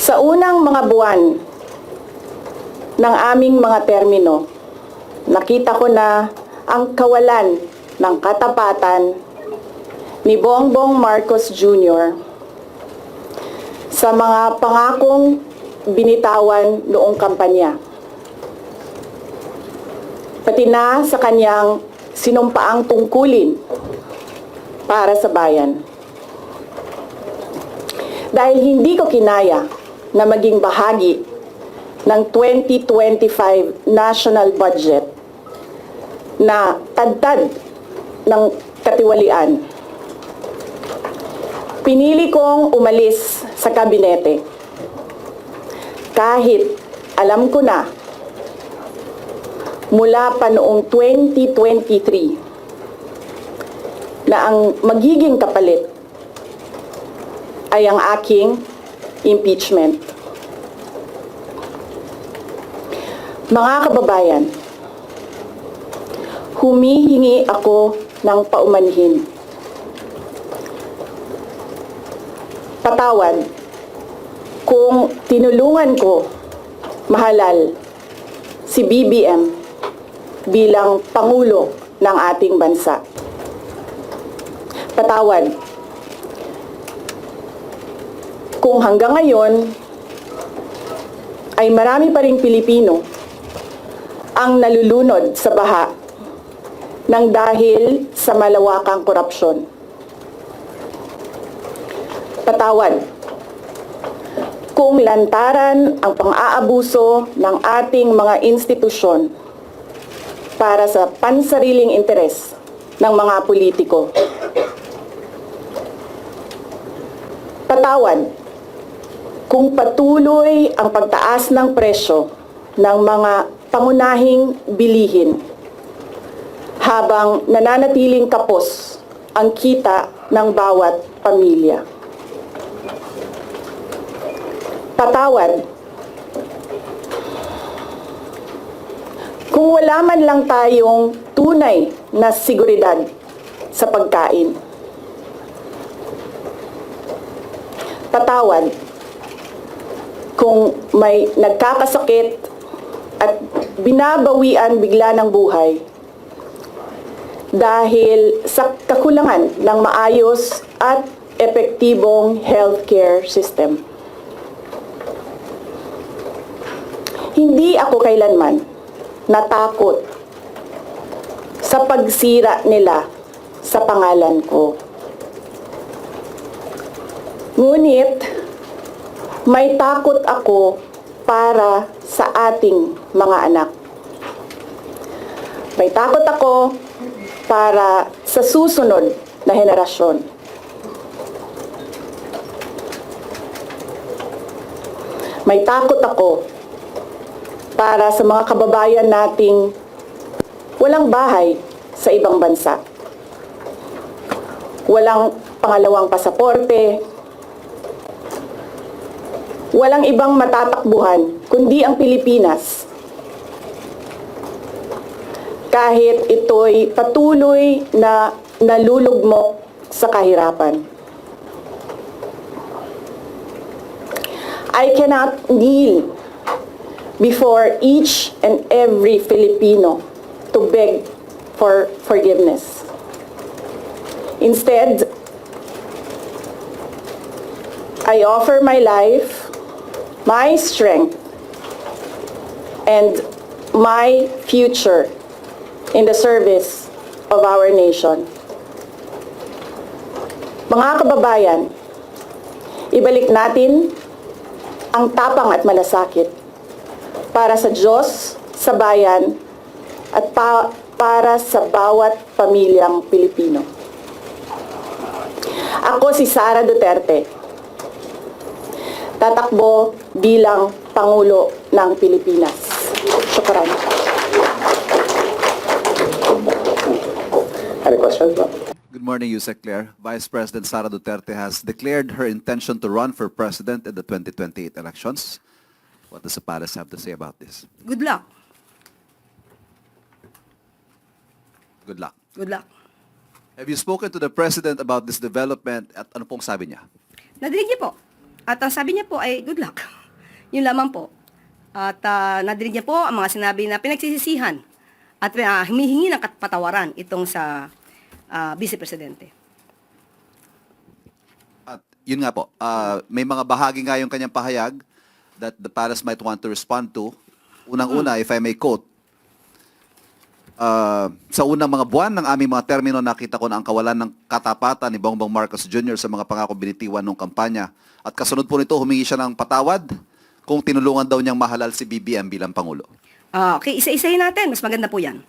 Sa unang mga buwan ng aming mga termino, nakita ko na ang kawalan ng katapatan ni Bongbong Marcos Jr. sa mga pangakong binitawan noong kampanya. Pati na sa kanyang sinumpaang tungkulin para sa bayan. Dahil hindi ko kinaya na maging bahagi ng 2025 national budget na tadtad ng katiwalian. Pinili kong umalis sa kabinete kahit alam ko na mula pa noong 2023 na ang magiging kapalit ay ang aking impeachment. Mga kababayan, humihingi ako ng paumanhin. Patawad kung tinulungan ko mahalal si BBM bilang Pangulo ng ating bansa. Patawad kung hanggang ngayon ay marami pa ring Pilipino ang nalulunod sa baha ng dahil sa malawakang korupsyon. Patawad kung lantaran ang pang-aabuso ng ating mga institusyon para sa pansariling interes ng mga politiko. Patawad kung patuloy ang pagtaas ng presyo ng mga pangunahing bilihin habang nananatiling kapos ang kita ng bawat pamilya. Patawad kung wala man lang tayong tunay na seguridad sa pagkain. Patawad kung may nagkakasakit at binabawian bigla ng buhay dahil sa kakulangan ng maayos at epektibong healthcare system. Hindi ako kailanman natakot sa pagsira nila sa pangalan ko. Ngunit may takot ako para sa ating mga anak. May takot ako para sa susunod na henerasyon. May takot ako para sa mga kababayan nating walang bahay sa ibang bansa. Walang pangalawang pasaporte, walang ibang matatakbuhan kundi ang Pilipinas. Kahit ito'y patuloy na nalulugmok sa kahirapan. I cannot kneel before each and every Filipino to beg for forgiveness. Instead, I offer my life, my strength, and my future in the service of our nation. Mga kababayan, ibalik natin ang tapang at malasakit para sa Diyos, sa bayan, at para sa bawat pamilyang Pilipino. Ako si Sara Duterte, tatakbo bilang Pangulo ng Pilipinas. Shukran. Any questions? Good morning, Yusek Claire. Vice President Sara Duterte has declared her intention to run for president in the 2028 elections. What does the palace have to say about this? Good luck. Good luck. Good luck. Have you spoken to the president about this development at ano pong sabi niya? Nadinig niyo po. At ang sabi niya po ay, good luck. Yun lamang po. At nadinig niya po ang mga sinabi na pinagsisisihan at humihingi ng patawaran itong sa Vice Presidente. At yun nga po, may mga bahagi nga yung kanyang pahayag that the palace might want to respond to. Unang-una, if I may quote, sa unang mga buwan ng aming mga termino, nakita ko na ang kawalan ng katapatan ni Bongbong Marcos Jr. sa mga pangako binitiwan ng kampanya. At kasunod po nito, humingi siya ng patawad kung tinulungan daw niyang mahalal si BBM bilang Pangulo. Okay, isa-isahin natin. Mas maganda po yan.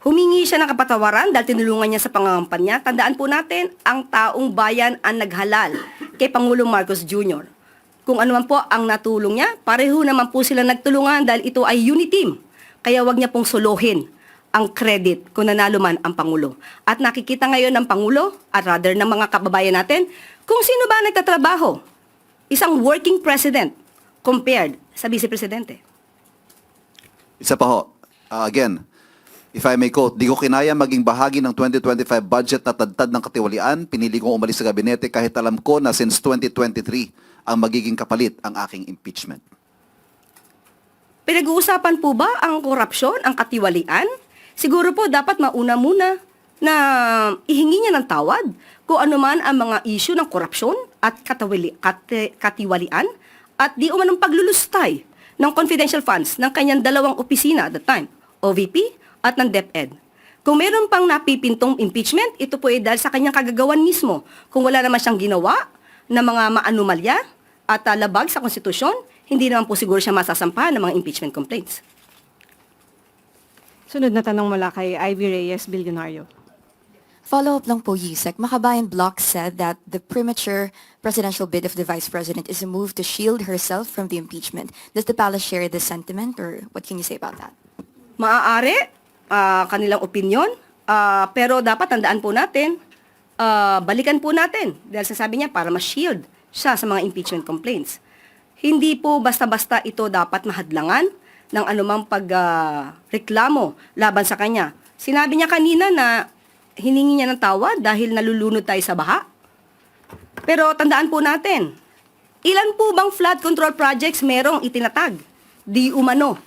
Humingi siya ng kapatawaran dahil tinulungan niya sa pangangampanya. Tandaan po natin, ang taong bayan ang naghalal kay Pangulong Marcos Jr. Kung ano man po ang natulong niya, pareho naman po sila nagtulungan dahil ito ay unity team. Kaya wag niya pong suluhin ang credit kung nanalo man ang Pangulo. At nakikita ngayon ng Pangulo, at rather ng mga kababayan natin, kung sino ba nagtatrabaho. Isang working president compared sa Vice Presidente. Isa pa ho, again, if I may quote, di ko kinaya maging bahagi ng 2025 budget na tadtad ng katiwalian, pinili kong umalis sa gabinete kahit alam ko na since 2023 ang magiging kapalit ang aking impeachment. Pinag-uusapan po ba ang korupsyon, ang katiwalian? Siguro po dapat mauna muna na ihingi niya ng tawad kung ano man ang mga issue ng korupsyon at katiwalian at di umanong paglulustay ng confidential funds ng kanyang dalawang opisina at the time, OVP at ng DepEd. Kung meron pang napipintong impeachment, ito po ay dahil sa kanyang kagagawan mismo. Kung wala naman siyang ginawa na mga maanumalya at labag sa konstitusyon, hindi naman po siguro siya masasampahan ng mga impeachment complaints. Sunod na tanong mula kay Ivy Reyes, Bilyonaryo. Follow-up lang po, Yusek. Makabayan Block said that the premature presidential bid of the Vice President is a move to shield herself from the impeachment. Does the palace share this sentiment, or what can you say about that? Maaari, kanilang opinion, pero dapat tandaan po natin, balikan po natin, dahil sasabi niya para ma-shield siya sa mga impeachment complaints. Hindi po basta-basta ito dapat mahadlangan ng anumang pagreklamo laban sa kanya. Sinabi niya kanina na hiningi niya ng tawad dahil nalulunod tayo sa baha. Pero tandaan po natin, ilan po bang flood control projects merong itinatag? Di umano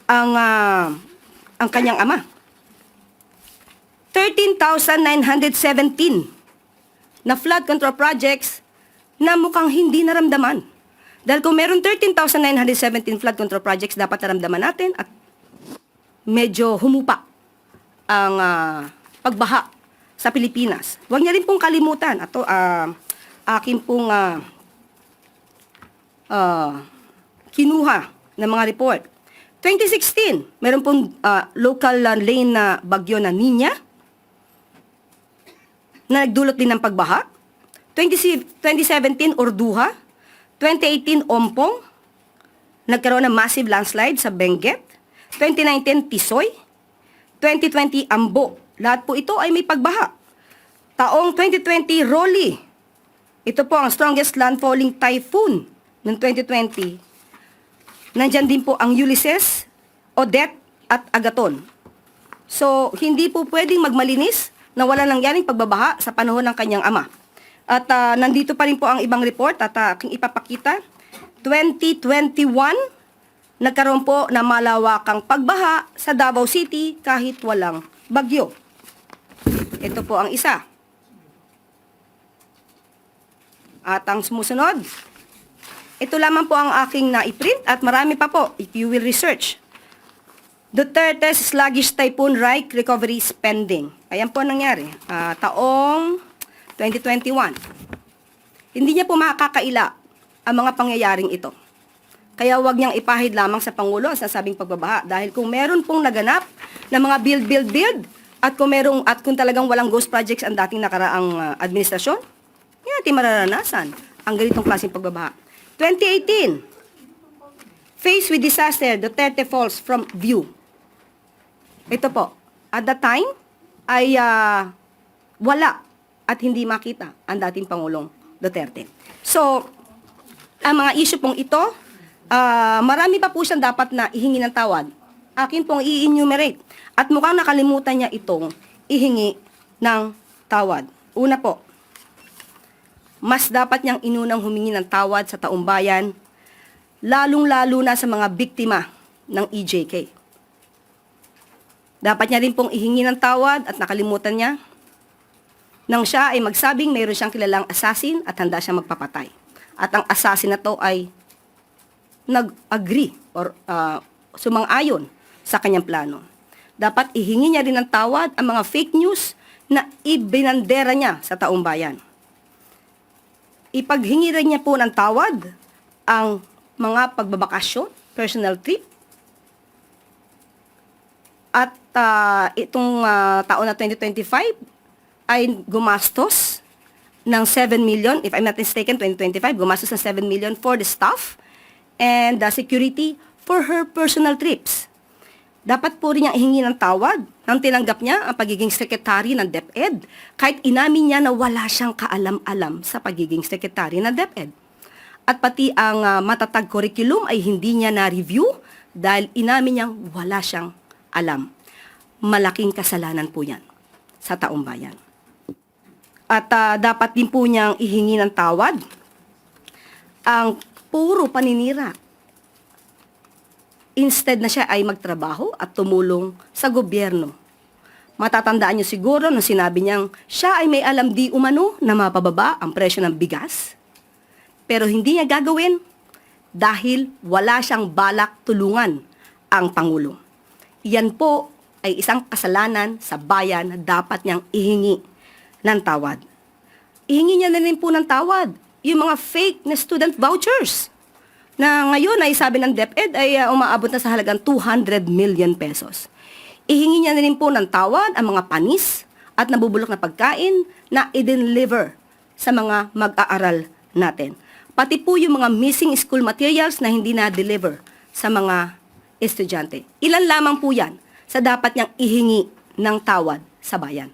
ang kanyang ama. 13,917 na flood control projects na mukhang hindi naramdaman. Dahil kung meron 13,917 flood control projects, dapat naramdaman natin at medyo humupa ang pagbaha sa Pilipinas. Huwag niya rin pong kalimutan. Ito, akin pong kinuha ng mga report. 2016, meron pong local lane na bagyo na Nina na nagdulot din ng pagbaha. 2017, Orduha. 2018, Ompong, nagkaroon ng massive landslide sa Benguet. 2019, Tisoy. 2020, Ambo. Lahat po ito ay may pagbaha. Taong 2020, Rolly. Ito po ang strongest landfalling typhoon ng 2020. Nandyan din po ang Ulysses, Odette, at Agaton. So, hindi po pwedeng magmalinis na wala nangyaring pagbabaha sa panahon ng kanyang ama. At nandito pa rin po ang ibang report at aking ipapakita. 2021, nagkaroon po na malawakang pagbaha sa Davao City kahit walang bagyo. Ito po ang isa. At ang sumusunod, ito lamang po ang aking na-print at marami pa po if you will research. Duterte's sluggish typhoon Reich recovery spending. Ayan po ang nangyari. Taong 2021. Hindi niya po makakaila ang mga pangyayaring ito. Kaya huwag niyang ipahid lamang sa Pangulo ang sasabing pagbabaha. Dahil kung meron pong naganap na mga build, at kung talagang walang ghost projects ang dating nakaraang administrasyon, hindi natin mararanasan ang ganitong klaseng pagbabaha. 2018, faced with disaster, Duterte falls from view. Ito po, at that time, ay wala at hindi makita ang dating Pangulong Duterte. So, ang mga issue pong ito, marami pa po siyang dapat na ihingi ng tawad. Akin pong i-enumerate. At mukhang nakalimutan niya itong ihingi ng tawad. Una po, mas dapat niyang inunang humingi ng tawad sa taumbayan, lalong-lalo na sa mga biktima ng EJK. Dapat niya rin pong ihingi ng tawad at nakalimutan niya nang siya ay magsabing mayroon siyang kilalang assassin at handa siyang magpapatay. At ang assassin na to ay nag-agree or sumang-ayon sa kanyang plano. Dapat ihingi niya rin ng tawad ang mga fake news na ibinandera niya sa taong bayan. Ipaghingi rin niya po ng tawad ang mga pagbabakasyon, personal trip, at itong taon na 2025 ay gumastos ng 7 million, if I'm not mistaken, 2025, gumastos ng 7 million for the staff and the security for her personal trips. Dapat po rin niyang ihingi ng tawad nang tinanggap niya ang pagiging sekretary ng DepEd kahit inamin niya na wala siyang kaalam-alam sa pagiging sekretary ng DepEd. At pati ang matatag curriculum ay hindi niya na-review dahil inamin niyang wala siyang alam. Malaking kasalanan po yan sa taong bayan. At dapat din po niyang ihingi ng tawad ang puro paninira. Instead na siya ay magtrabaho at tumulong sa gobyerno. Matatandaan niyo siguro nung sinabi niyang siya ay may alam di umano na mapababa ang presyo ng bigas. Pero hindi niya gagawin dahil wala siyang balak tulungan ang Pangulo. Iyan po ay isang kasalanan sa bayan na dapat niyang ihingi ng tawad. Ihingi niya na rin po ng tawad yung mga fake na student vouchers na ngayon ay sabi ng DepEd ay umaabot na sa halagang 200 million pesos. Ihingi niya na rin po ng tawad ang mga panis at nabubulok na pagkain na i-deliver sa mga mag-aaral natin. Pati po yung mga missing school materials na hindi na-deliver sa mga estudyante. Ilan lamang po yan sa dapat niyang ihingi ng tawad sa bayan.